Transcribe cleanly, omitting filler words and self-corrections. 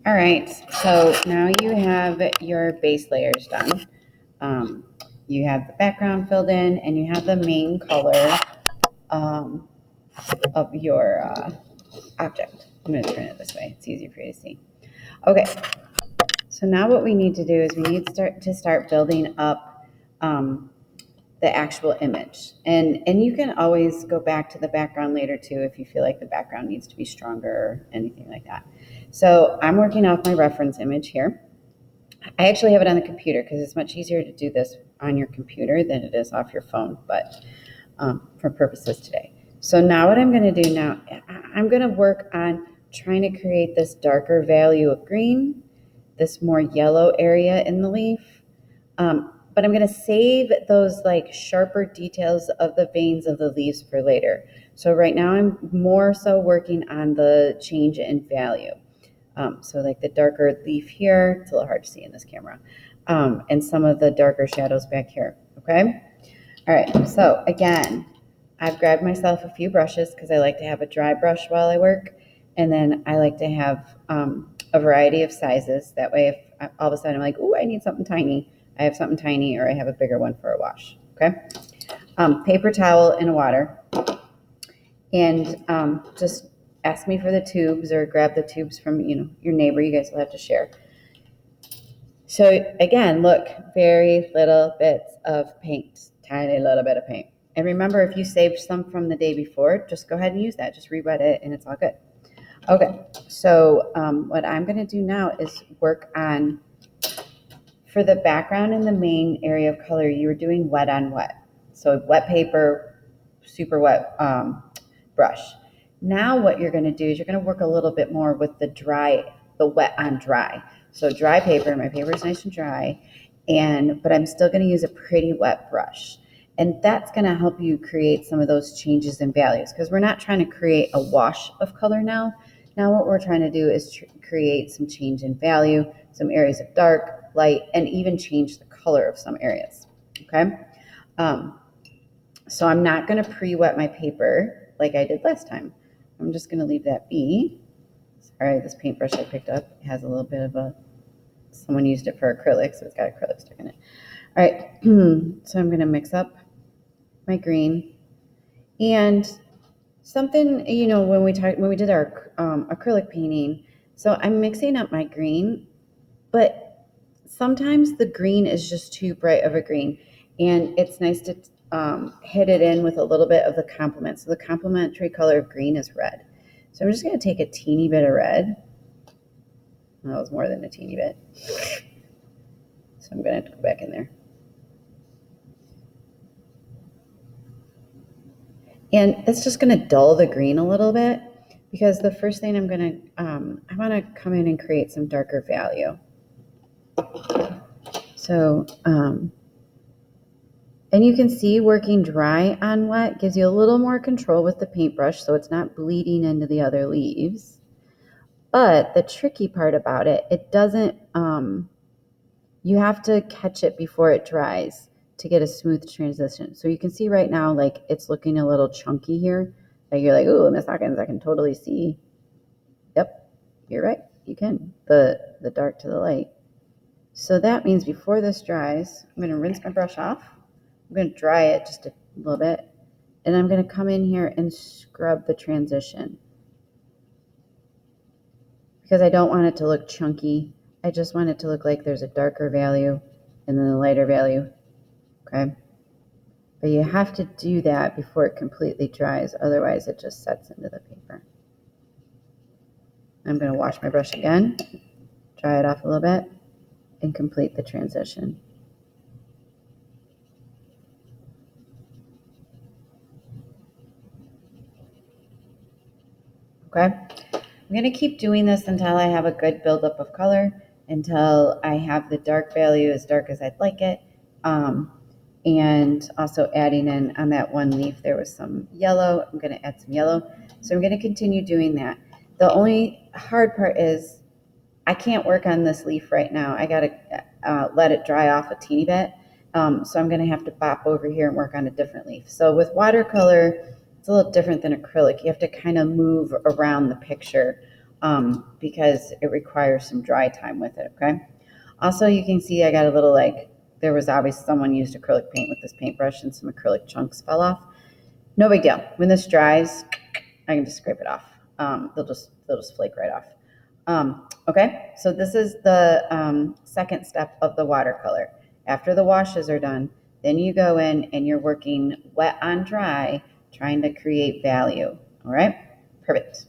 All right, so now you have your base layers done. You have the background filled in and you have the main color um, of your object. I'm going to turn it this way. It's easier for you to see. Okay, so now what we need to do is we need to start building up the actual image. And you can always go back to the background later too if you feel like the background needs to be stronger or anything like that. So I'm working off my reference image here. I actually have it on the computer because it's much easier to do this on your computer than it is off your phone, but for purposes today. So now what I'm going to do now, I'm going to work on trying to create this darker value of green, this more yellow area in the leaf. But I'm going to save those like sharper details of the veins of the leaves for later. So right now I'm more so working on the change in value. So like the darker leaf here, it's a little hard to see in this camera, and some of the darker shadows back here, okay? All right, so again, I've grabbed myself a few brushes because I like to have a dry brush while I work, and then I like to have a variety of sizes. That way if all of a sudden I'm like, ooh, I need something tiny, I have something tiny, or I have a bigger one for a wash, okay? Paper towel in water, and just ask me for the tubes or grab the tubes from your neighbor. You guys will have to share. So again, look, very little bits of paint, tiny little bit of paint. And remember, if you saved some from the day before, just go ahead and use that. Just rewet it and it's all good. Okay, so what I'm gonna do now is work on, for the background in the main area of color, you were doing wet on wet. So wet paper, super wet brush. Now what you're going to do is you're going to work a little bit more with the wet on dry. So dry paper, my paper is nice and dry, but I'm still going to use a pretty wet brush. And that's going to help you create some of those changes in values, because we're not trying to create a wash of color now. Now what we're trying to do is create some change in value, some areas of dark, light, and even change the color of some areas, okay? So I'm not going to pre-wet my paper like I did last time. I'm just going to leave that be. Sorry, this paintbrush I picked up has a little bit of someone used it for acrylic, so it's got acrylic stick in it. All right, so I'm going to mix up my green. And something, when we did our acrylic painting, so I'm mixing up my green, but sometimes the green is just too bright of a green, and it's nice to hit it in with a little bit of the complement. So the complementary color of green is red. So I'm just going to take a teeny bit of red. That was more than a teeny bit. So I'm going to have to go back in there. And it's just going to dull the green a little bit, because the first thing I'm going to, I want to come in and create some darker value. So, and you can see working dry on wet gives you a little more control with the paintbrush, so it's not bleeding into the other leaves. But the tricky part about it, it doesn't, you have to catch it before it dries to get a smooth transition. So you can see right now, like, it's looking a little chunky here. Like, you're like, ooh, Miss Hawkins, I can totally see. Yep, you're right, you can. The dark to the light. So that means before this dries, I'm gonna rinse my brush off. I'm going to dry it just a little bit, and I'm going to come in here and scrub the transition, because I don't want it to look chunky. I just want it to look like there's a darker value and then a lighter value, okay? But you have to do that before it completely dries, otherwise it just sets into the paper. I'm going to wash my brush again, dry it off a little bit, and complete the transition. Okay, I'm going to keep doing this until I have a good buildup of color, until I have the dark value as dark as I'd like it. And also adding in on that one leaf, there was some yellow. I'm going to add some yellow. So I'm going to continue doing that. The only hard part is I can't work on this leaf right now. I got to let it dry off a teeny bit. So I'm going to have to bop over here and work on a different leaf. So with watercolor, it's a little different than acrylic. You have to kind of move around the picture because it requires some dry time with it, okay? Also, you can see I got a little there was obviously someone used acrylic paint with this paintbrush and some acrylic chunks fell off. No big deal. When this dries, I can just scrape it off. They'll just flake right off. Okay, so this is the second step of the watercolor. After the washes are done, then you go in and you're working wet on dry, trying to create value. All right, perfect.